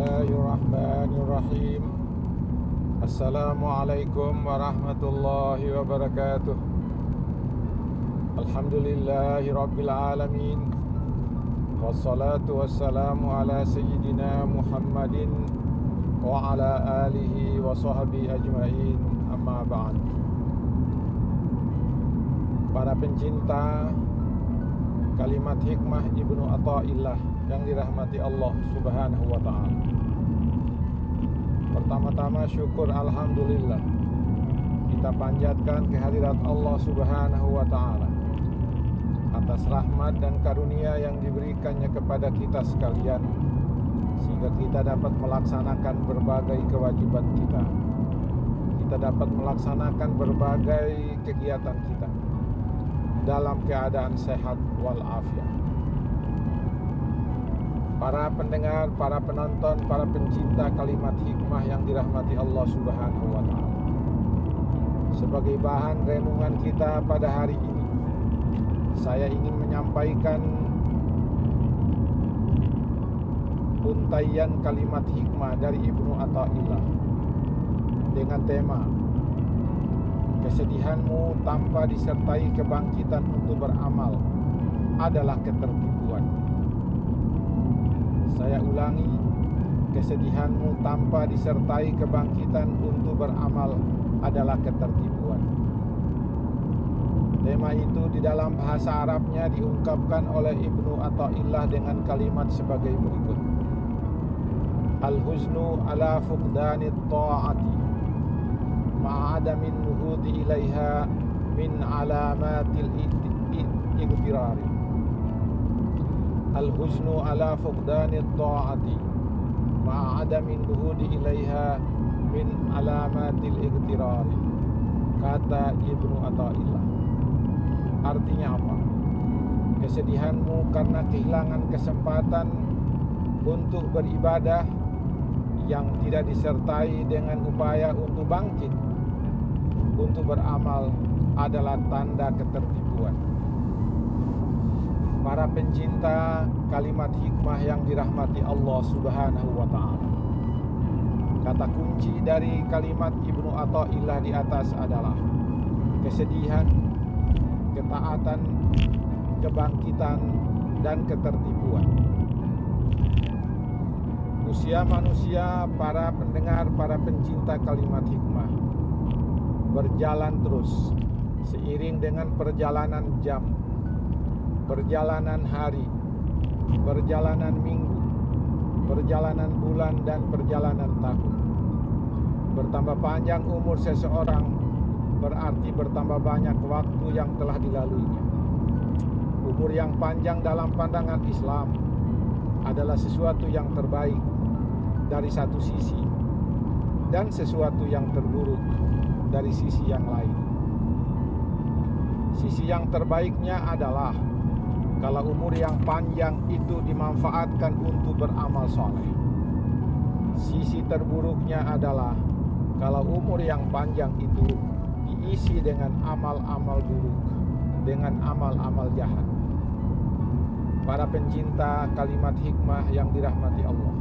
Bismillahirrahmanirrahim. Assalamualaikum warahmatullahi wabarakatuh. Alhamdulillahi rabbil alamin. Wassalatu wassalamu ala sayyidina Muhammadin wa ala alihi wa sahbihi ajma'in. Amma ba'd. Para pencinta kalimat hikmah Ibnu Athaillah yang dirahmati Allah Subhanahu wa ta'ala, pertama-tama syukur alhamdulillah kita panjatkan kehadirat Allah Subhanahu wa ta'ala atas rahmat dan karunia yang diberikannya kepada kita sekalian, sehingga kita dapat melaksanakan berbagai kewajiban kita, dapat melaksanakan berbagai kegiatan kita dalam keadaan sehat walafiat. Para pendengar, para penonton, para pencinta kalimat hikmah yang dirahmati Allah Subhanahu wa ta'ala, sebagai bahan renungan kita pada hari ini, saya ingin menyampaikan untaian kalimat hikmah dari Ibnu Athaillah dengan tema kesedihanmu tanpa disertai kebangkitan untuk beramal adalah ketertipuan. Saya ulangi, kesedihanmu tanpa disertai kebangkitan untuk beramal adalah ketertipuan. Tema itu di dalam bahasa Arabnya diungkapkan oleh Ibnu Athaillah dengan kalimat sebagai berikut: Al-huznu ala fuqdanit ta'ati ma'adamin nuhudi ilaiha min alamatil igtirari. Al-huznu ala fuqdanit ta'ati ma'adamin nuhudi ilaiha min alamatil igtirari. Kata Ibnu Athaillah. Artinya apa? Kesedihanmu karena kehilangan kesempatan untuk beribadah yang tidak disertai dengan upaya untuk bangkit untuk beramal adalah tanda ketertipuan. Para pencinta kalimat hikmah yang dirahmati Allah Subhanahu wa ta'ala, kata kunci dari kalimat Ibnu Athaillah di atas adalah kesedihan, ketaatan, kebangkitan, dan ketertipuan. Usia manusia, para pendengar, para pencinta kalimat hikmah, berjalan terus seiring dengan perjalanan jam, perjalanan hari, perjalanan minggu, perjalanan bulan, dan perjalanan tahun. Bertambah panjang umur seseorang berarti bertambah banyak waktu yang telah dilaluinya. Umur yang panjang dalam pandangan Islam adalah sesuatu yang terbaik dari satu sisi dan sesuatu yang terburuk dari sisi yang lain. Sisi yang terbaiknya adalah kalau umur yang panjang itu dimanfaatkan untuk beramal soleh. Sisi terburuknya adalah kalau umur yang panjang itu diisi dengan amal-amal buruk, dengan amal-amal jahat. Para pencinta kalimat hikmah yang dirahmati Allah,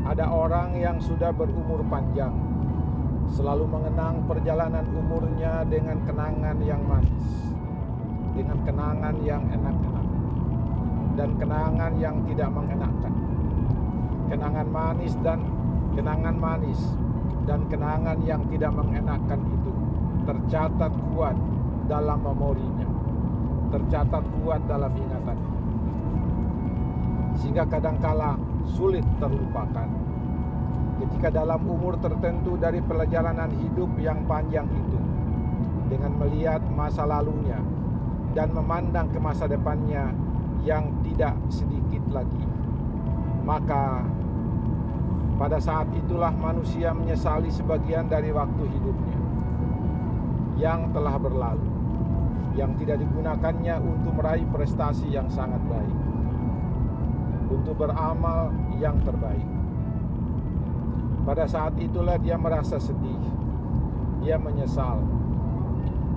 ada orang yang sudah berumur panjang selalu mengenang perjalanan umurnya dengan kenangan yang manis, dengan kenangan yang enak-enak, dan kenangan yang tidak mengenakkan. Kenangan manis dan kenangan yang tidak mengenakkan itu tercatat kuat dalam memorinya, tercatat kuat dalam ingatannya, sehingga kadangkala sulit terlupakan ketika dalam umur tertentu dari perjalanan hidup yang panjang itu, dengan melihat masa lalunya dan memandang ke masa depannya yang tidak sedikit lagi, maka pada saat itulah manusia menyesali sebagian dari waktu hidupnya yang telah berlalu, yang tidak digunakannya untuk meraih prestasi yang sangat baik, untuk beramal yang terbaik. Pada saat itulah dia merasa sedih, dia menyesal.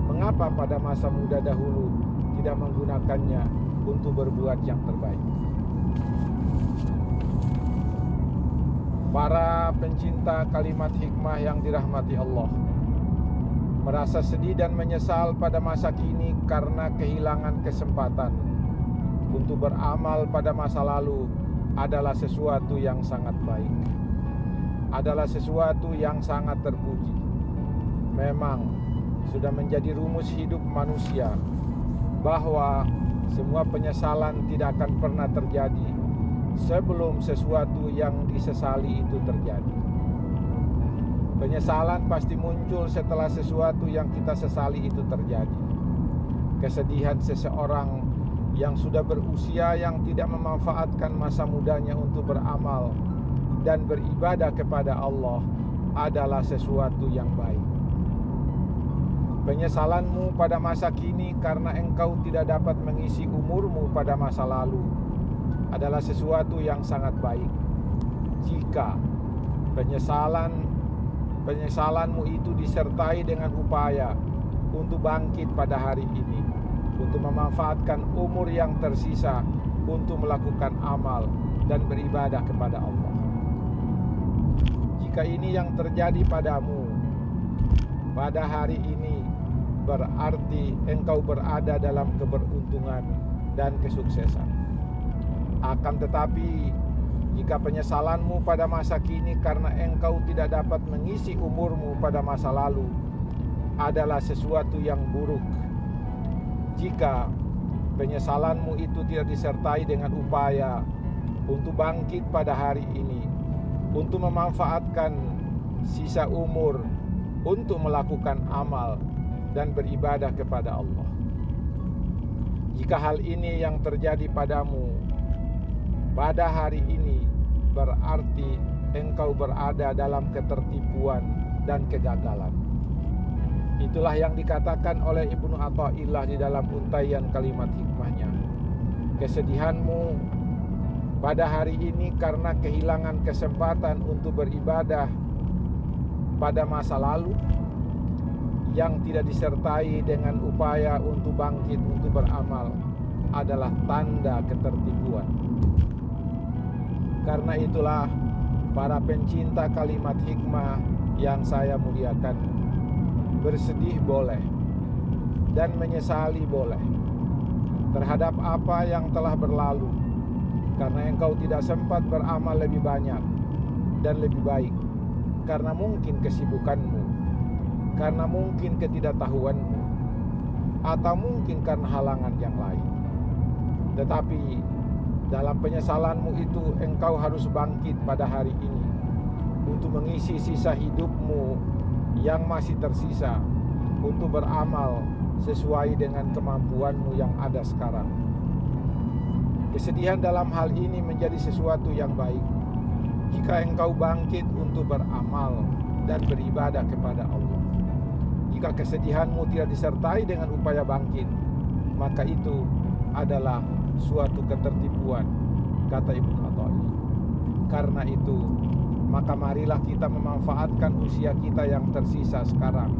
Mengapa pada masa muda dahulu tidak menggunakannya untuk berbuat yang terbaik? Para pencinta kalimat hikmah yang dirahmati Allah, merasa sedih dan menyesal pada masa kini karena kehilangan kesempatan untuk beramal pada masa lalu adalah sesuatu yang sangat baik, adalah sesuatu yang sangat terpuji. Memang sudah menjadi rumus hidup manusia bahwa semua penyesalan tidak akan pernah terjadi sebelum sesuatu yang disesali itu terjadi. Penyesalan pasti muncul setelah sesuatu yang kita sesali itu terjadi. Kesedihan seseorang yang sudah berusia yang tidak memanfaatkan masa mudanya untuk beramal dan beribadah kepada Allah adalah sesuatu yang baik. Penyesalanmu pada masa kini karena engkau tidak dapat mengisi umurmu pada masa lalu adalah sesuatu yang sangat baik. Jika penyesalanmu itu disertai dengan upaya untuk bangkit pada hari ini, untuk memanfaatkan umur yang tersisa untuk melakukan amal dan beribadah kepada Allah. Jika ini yang terjadi padamu pada hari ini, berarti engkau berada dalam keberuntungan dan kesuksesan. Akan tetapi, jika penyesalanmu pada masa kini karena engkau tidak dapat mengisi umurmu pada masa lalu adalah sesuatu yang buruk, jika penyesalanmu itu tidak disertai dengan upaya untuk bangkit pada hari ini, untuk memanfaatkan sisa umur untuk melakukan amal dan beribadah kepada Allah, jika hal ini yang terjadi padamu pada hari ini, berarti engkau berada dalam ketertipuan dan kegagalan. Itulah yang dikatakan oleh Ibnu Athaillah di dalam untaian kalimat hikmahnya. Kesedihanmu pada hari ini karena kehilangan kesempatan untuk beribadah pada masa lalu yang tidak disertai dengan upaya untuk bangkit untuk beramal adalah tanda ketertipuan. Karena itulah para pencinta kalimat hikmah yang saya muliakan, bersedih boleh dan menyesali boleh terhadap apa yang telah berlalu, karena engkau tidak sempat beramal lebih banyak dan lebih baik, karena mungkin kesibukanmu, karena mungkin ketidaktahuanmu, atau mungkin karena halangan yang lain. Tetapi dalam penyesalanmu itu engkau harus bangkit pada hari ini untuk mengisi sisa hidupmu yang masih tersisa untuk beramal sesuai dengan kemampuanmu yang ada sekarang. Kesedihan dalam hal ini menjadi sesuatu yang baik jika engkau bangkit untuk beramal dan beribadah kepada Allah. Jika kesedihanmu tidak disertai dengan upaya bangkit, maka itu adalah suatu ketertipuan, kata Ibnu Athaillah. Karena itu, maka marilah kita memanfaatkan usia kita yang tersisa sekarang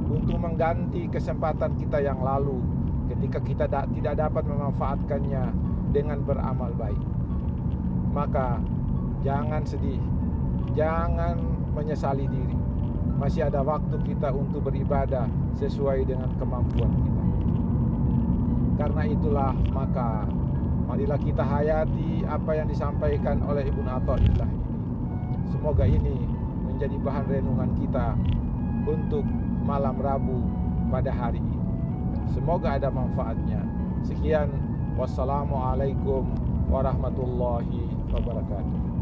untuk mengganti kesempatan kita yang lalu ketika kita tidak dapat memanfaatkannya dengan beramal baik. Maka jangan sedih, jangan menyesali diri. Masih ada waktu kita untuk beribadah sesuai dengan kemampuan kita. Karena itulah, maka marilah kita hayati apa yang disampaikan oleh Ibnu Athaillah ini. Semoga ini menjadi bahan renungan kita untuk malam Rabu pada hari ini. Semoga ada manfaatnya. Sekian, wassalamualaikum warahmatullahi wabarakatuh.